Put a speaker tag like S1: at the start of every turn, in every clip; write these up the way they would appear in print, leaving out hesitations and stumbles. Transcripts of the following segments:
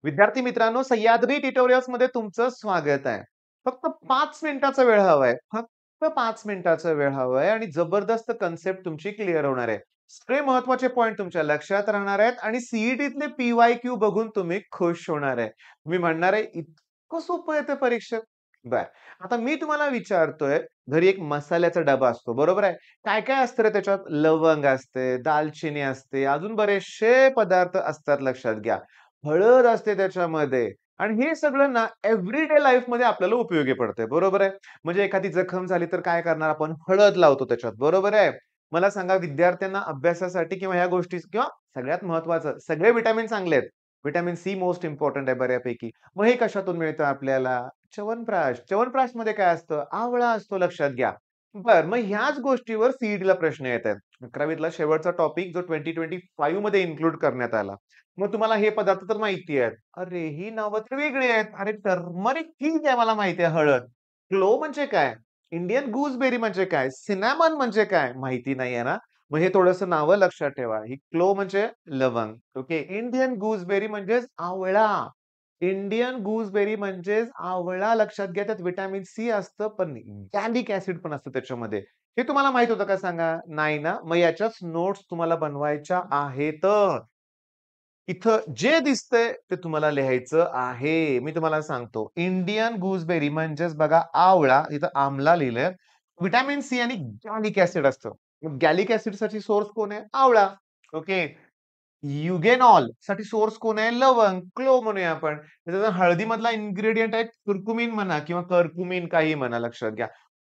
S1: विद्यार्थी मित्रांनो, सह्याद्री ट्युटोरियल्स मध्ये तुमचं स्वागत आहे. फक्त 5 मिनिटाचा वेळ हवाय. फक्त 5 मिनिटाचा वेळ हवाय आणि जबरदस्त कन्सेप्ट तुमची क्लिअर होणार आहे. सगळे महत्त्वाचे पॉइंट तुमच्या लक्षात राहणार आहेत आणि सीईटीतले पी-वाय-क्यू बघून तुम्ही खुश होणार आहे. तुम्ही म्हणणार आहे, "इतकं सोपं आहे ते परीक्षेत?" बरं. आता मी तुम्हाला विचारतोय, घरी एक मसाल्याचा डबा असतो, बरोबर आहे? काय-काय असतं रे त्याच्यात? लवंग असते, दालचिनी असते, अजून बरेचसे पदार्थ असतात लक्षात घ्या. हळद असते त्याच्यामध्ये आणि हे सगळं ना एव्हरीडे लाईफमध्ये आपल्याला उपयोगी पडतंय, बरोबर आहे? म्हणजे एखादी जखम झाली तर काय करणार आपण? हळद लावतो त्याच्यात, बरोबर आहे? मला सांगा विद्यार्थ्यांना अभ्यासासाठी किंवा ह्या गोष्टी किंवा सगळ्यात महत्त्वाचं सगळे व्हिटॅमिन चांगले आहेत. व्हिटॅमिन सी मोस्ट इम्पोर्टंट आहे बऱ्यापैकी. मग हे कशातून मिळतं आपल्याला? च्यवनप्राश. च्यवनप्राशमध्ये काय असतं? आवळा असतो लक्षात घ्या. बरं, मग ह्याच गोष्टीवर सीईटीला प्रश्न येतायत. 11वीतला शेवटचा टॉपिक जो 2025 मध्ये इन्क्लूड करण्यात आला. मग तुम्हाला हे पदार्थ तर माहिती आहेत. अरे, ही नावं तर वेगळी आहेत. अरे, टर्मरिक ठीक आहे मला माहिती आहे हळद. क्लो म्हणजे काय? इंडियन गूसबेरी म्हणजे काय? सिनॅमन म्हणजे काय? माहिती नाहीये ना? मग हे थोडंसं नावं लक्षात ठेवा. ही क्लो म्हणजे लवंग. ओके. इंडियन गूसबेरी म्हणजेच आवळा. इंडियन गूसबेरी म्हणजेच आवळा लक्षात घ्या. त्यात व्हिटॅमिन सी असतं, पण गॅलिक ॲसिड पण असतं त्याच्यामध्ये. हे तुम्हाला माहीत होतं का सांगा? नाही ना? मग याच्याच नोट्स तुम्हाला बनवायच्या आहेतच. इथं जे दिसतंय ते तुम्हाला लिहायचं आहे. मी तुम्हाला सांगतो. इंडियन गूसबेरी म्हणजेच बघा आवळा, इथं आमला लिहिलंय. व्हिटॅमिन सी आणि गॅलिक ॲसिड असतं. मग गॅलिक ॲसिडसाठी सोर्स कोण आहे? आवळा. ओके. युगेनॉल साठी सोर्स कोण आहे? लवंग, क्लो म्हणूया आपण. त्याचा हळदीमधला इन्ग्रीडियंट आहे कुर्कुमिन म्हणा किंवा कर्कुमिन काही म्हणा लक्षात घ्या.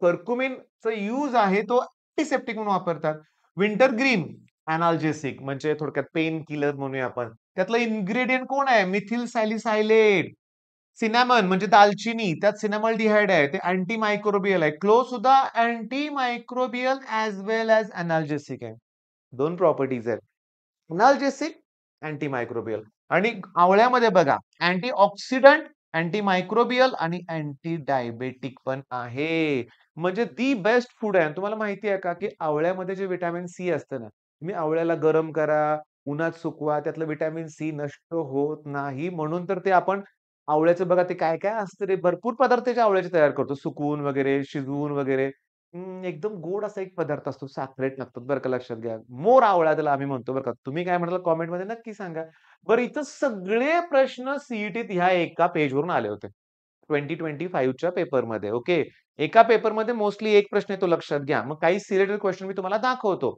S1: कर्कुमिनचा यूज आहे तो अँटिसेप्टिक म्हणून वापरतात. विंटर ग्रीन एनाल्जेसिक म्हणजे थोडक्यात पेन किलर म्हणूया आपण. त्यातलं इन्ग्रीडियंट कोण आहे? मिथिल सॅलिसायलेट. सिनॅमन म्हणजे दालचिनी, त्यात सिनॅमल्डिहाइड आहे. ते अँटी मायक्रोबियल आहे. क्लोव्ह सुद्धा अँटी मायक्रोबियल ॲज वेल ॲज एनाल्जेसिक आहे. 2 प्रॉपर्टीज आहेत. एनाल्जेसिक, अँटी मायक्रोबियल आणि आवळ्यामध्ये बघा अँटीऑक्सिडंट, अँटी मायक्रोबियल आणि अँटी डायबेटिक पण आहे. म्हणजे दी बेस्ट फूड आहे. आणि तुम्हाला माहिती आहे का, की आवळ्यामध्ये जे व्हिटॅमिन सी असतं ना, तुम्ही आवळ्याला गरम करा, उन्हात सुकवा, त्यातलं व्हिटॅमिन सी नष्ट होत नाही. म्हणून तर ते आपण आवळ्याचं बघा ते काय-काय असतं रे, भरपूर पदार्थ त्याच्या आवळ्याचे तयार करतो. सुकवून वगैरे, शिजवून वगैरे. एकदम गोड असा एक पदार्थ असतो. साखरेट लागतात बरं का लक्षात घ्या. मोर आवळा त्याला आम्ही म्हणतो बरं का. तुम्ही काय म्हणाल कमेंटमध्ये नक्की सांगा. बरं इथं सगळे प्रश्न सीईटीत ह्या एका पेजवरून आले होते. 2025च्या पेपरमध्ये ओके. एका पेपरमध्ये मोस्टली एक प्रश्न येतो लक्षात घ्या. मग काही सिलेक्टेड क्वेशन मी तुम्हाला दाखवतो.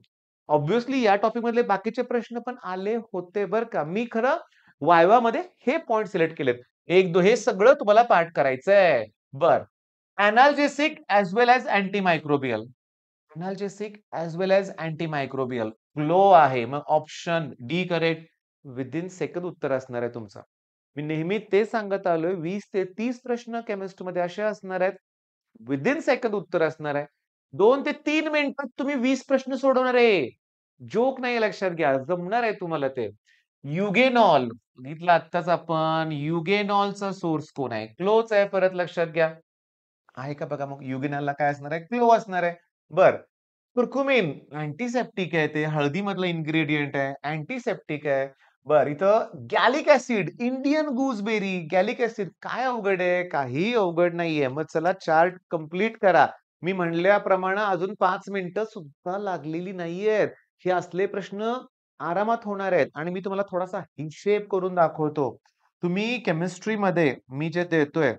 S1: ऑब्व्हियसली या टॉपिक मधले बाकीचे प्रश्न पण आले होते बरं का. मी खरं वायवामध्ये हे पॉइंट सिलेक्ट केलेत. 1-2 हे सगळं तुम्हाला पाठ करायचंय. बरं. एनाल्जेसिक ॲज वेल ॲज अँटी-मायक्रोबियल. एनाल्जेसिक ॲज वेल ॲज अँटी-मायक्रोबियल. ग्लो आहे. मग option D correct. Within second उत्तर असणार आहे तुमचं. मी नेहमी तेच सांगत आलोय 20 ते 30 प्रश्न केमिस्ट्रीमध्ये असे असणार आहेत. विथिन सेकंद उत्तर असणार आहे. 2 ते 3 मिनिटात तुम्ही 20 प्रश्न सोडवणार आहे. जोक नाही लक्षात घ्या. जमणार आहे तुम्हाला ते. युगेनॉल बघितलं आत्ताच आपण. युगेनॉलचा सोर्स कोण आहे? क्लोच आहे परत लक्षात घ्या. आहे का बघा मग युगेनॉलला काय असणार आहे? क्लो असणार आहे. बरं. कुरकुमिन अँटिसेप्टिक आहे ते. हळदीमधलं इन्ग्रीडियंट आहे. अँटिसेप्टिक आहे. बरं इथं Gaelic acid, Indian gooseberry, Gaelic acid काय अवघड आहे? काही अवघड नाहीये. मग चला चार्ट कंप्लीट करा. मी म्हणल्याप्रमाणे अजून 5 मिनिटं सुद्धा लागलेली नाहीयेत. हे असले प्रश्न आरामात होणार आहेत आणि मी तुम्हाला थोडासा हिशेब करून दाखवतो. तुम्ही केमिस्ट्रीमध्ये मी जे देतोय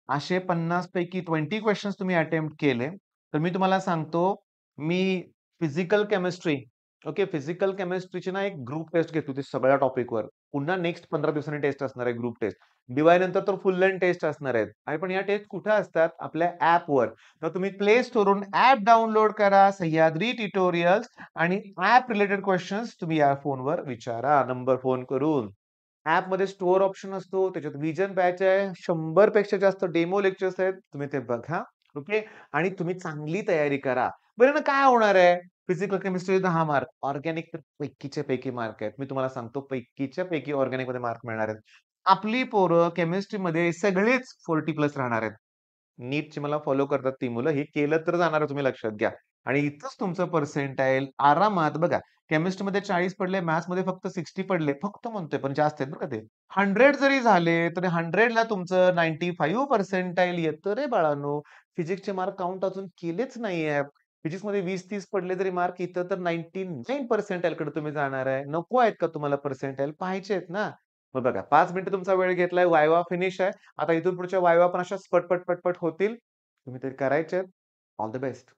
S1: असे 50 पैकी 20 क्वेशन्स तुम्ही अटेम्प्ट केले, तर मी तुम्हाला सांगतो, मी फिजिकल केमिस्ट्री ओके, फिजिकल केमिस्ट्रीची ना एक ग्रुप टेस्ट घेत होती सगळ्या टॉपिकवर. पुन्हा नेक्स्ट 15 दिवसांनी टेस्ट असणार आहे ग्रुप टेस्ट. दिवाळीनंतर तर फुल लेंथ टेस्ट असणार आहेत. आणि पण या टेस्ट कुठे असतात? आपल्या ॲपवर. तर तुम्ही प्ले स्टोरवरून ॲप डाउनलोड करा, सह्याद्री ट्युटोरियल्स आणि ॲप रिलेटेड क्वेशन्स तुम्ही या फोनवर विचारा नंबर फोन करून. ॲपमध्ये स्टोअर ऑप्शन असतो. त्याच्यात व्हिजन बॅच आहे. 100 पेक्षा जास्त डेमो लेक्चर्स आहेत. तुम्ही ते बघा. ओके. आणि तुम्ही चांगली तयारी करा. बरं ना काय होणार आहे? फिजिकल केमिस्ट्री 10 मार्क, ऑर्गॅनिक तर पैकीच्या पैकी मार्क आहेत. मी तुम्हाला सांगतो पैकीच्या पैकी ऑर्गॅनिकमध्ये मार्क मिळणार आहेत. आपली पोरं केमिस्ट्रीमध्ये सगळेच 40 प्लस राहणार आहेत. नीटची मला फॉलो करतात ती मुलं. हे केलं तर जाणार तुम्ही लक्षात घ्या. आणि इथंच तुमचं पर्सेंटाइल आरामात बघा केमिस्ट्रीमध्ये 40 पडले, मॅथ्समध्ये फक्त 60 पडले. फक्त म्हणतोय, पण जास्त आहेत बरं का ते. 100 जरी झाले, तरी 100ला तुमचं 95 पर्सेंटाइल येतं रे बाळांनो. फिजिक्सचे मार्क काउंट अजून केलेच नाहीये. फिजिक्समध्ये 20-30 पडले तरी मार्क इथं तर 99 पर्सेंटाइलकडे तुम्ही जाणार आहे. नको आहेत का तुम्हाला पर्सेंटाइल? पाहिजेत ना. मग बघा 5 मिनिटं तुमचा वेळ घेतलाय. वायवा फिनिश आहे. आता इथून पुढच्या वायवा पण अशाच पट-पट, पट-पट होतील. तुम्ही ते करायचे ऑल द बेस्ट.